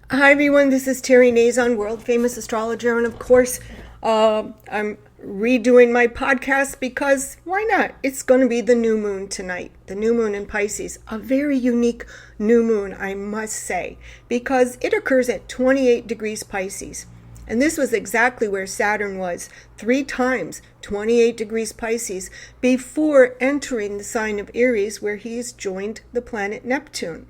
Hi everyone, this is Terry Nazon, world famous astrologer, and of course, I'm redoing my podcast because why not? It's going to be the new moon tonight, the new moon in Pisces, a very unique new moon, I must say, because it occurs at 28 degrees Pisces. And this was exactly where Saturn was, 3 times 28 degrees Pisces, before entering the sign of Aries, where he's joined the planet Neptune.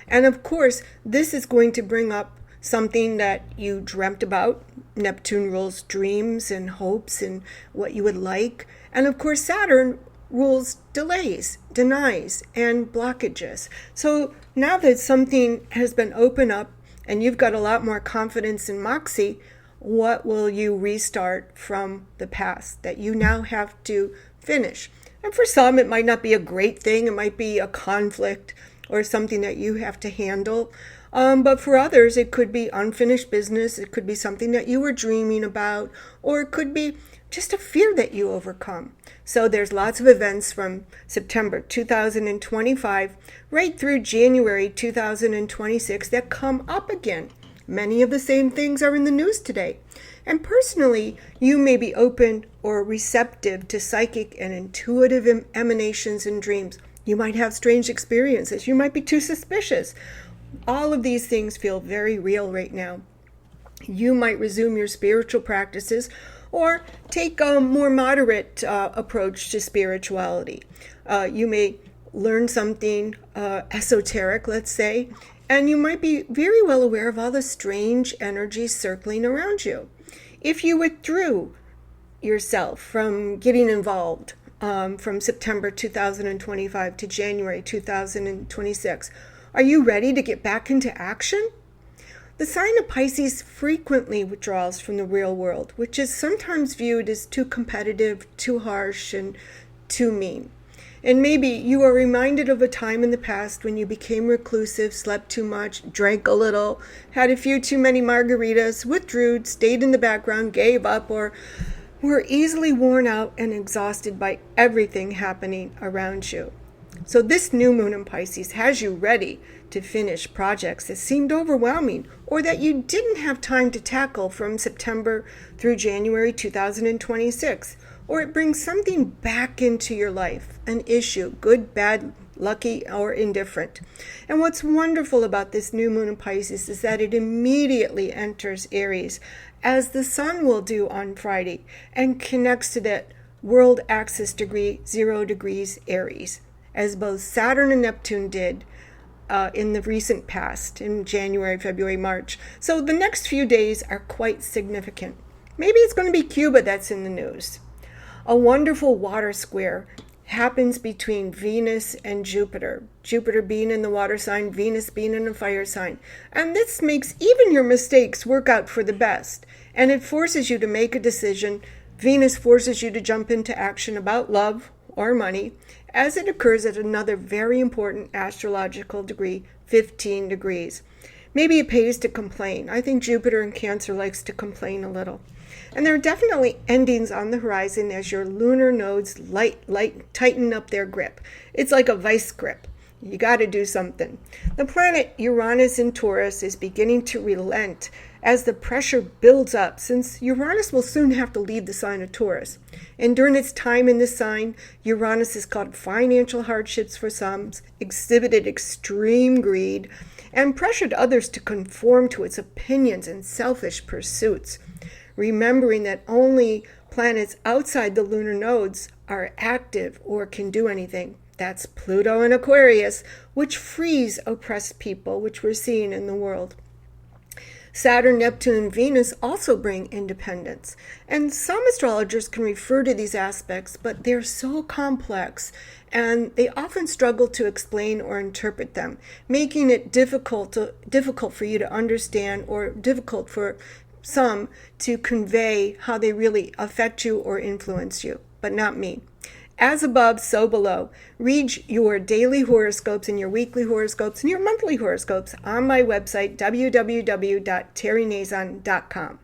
And of course, this is going to bring up something that you dreamt about. Neptune rules dreams and hopes and what you would like. And of course, Saturn rules delays, denies, and blockages. So now that something has been opened up and you've got a lot more confidence and moxie, what will you restart from the past that you now have to finish? And for some, it might not be a great thing. It might be a conflict or something that you have to handle. But for others, it could be unfinished business. It could be something that you were dreaming about, or it could be just a fear that you overcome. So there's lots of events from September 2025 right through January 2026 that come up again. Many of the same things are in the news today. And personally, you may be open or receptive to psychic and intuitive emanations and dreams. You might have strange experiences. You might be too suspicious. All of these things feel very real right now. You might resume your spiritual practices or take a more moderate approach to spirituality. You may learn something esoteric, let's say, and you might be very well aware of all the strange energies circling around you. If you withdrew yourself from getting involved, from September 2025 to January 2026. Are you ready to get back into action? The sign of Pisces frequently withdraws from the real world, which is sometimes viewed as too competitive, too harsh, and too mean. And maybe you are reminded of a time in the past when you became reclusive, slept too much, drank a little, had a few too many margaritas, withdrew, stayed in the background, gave up, or were easily worn out and exhausted by everything happening around you. So this new moon in Pisces has you ready to finish projects that seemed overwhelming or that you didn't have time to tackle from September through January 2026. Or it brings something back into your life, an issue, good, bad, lucky, or indifferent. And what's wonderful about this new moon in Pisces is that it immediately enters Aries, as the sun will do on Friday, and connects to that world axis degree, 0 degrees Aries, as both Saturn and Neptune did in the recent past, in January, February, March. So the next few days are quite significant. Maybe it's going to be Cuba that's in the news. A wonderful water square happens between Venus and Jupiter. Jupiter being in the water sign, Venus being in the fire sign. And this makes even your mistakes work out for the best. And it forces you to make a decision. Venus forces you to jump into action about love or money, as it occurs at another very important astrological degree, 15 degrees. Maybe it pays to complain. I think Jupiter in Cancer likes to complain a little. And there are definitely endings on the horizon as your lunar nodes tighten up their grip. It's like a vice grip. You got to do something. The planet Uranus in Taurus is beginning to relent as the pressure builds up, since Uranus will soon have to leave the sign of Taurus. And during its time in this sign, Uranus has caused financial hardships for some, exhibited extreme greed, and pressured others to conform to its opinions and selfish pursuits. Remembering that only planets outside the lunar nodes are active or can do anything. That's Pluto and Aquarius, which frees oppressed people, which we're seeing in the world. Saturn, Neptune, and Venus also bring independence. And some astrologers can refer to these aspects, but they're so complex and they often struggle to explain or interpret them, making it difficult for you to understand, or difficult for some to convey how they really affect you or influence you, but not me. As above, so below. Read your daily horoscopes and your weekly horoscopes and your monthly horoscopes on my website, www.terrynazon.com.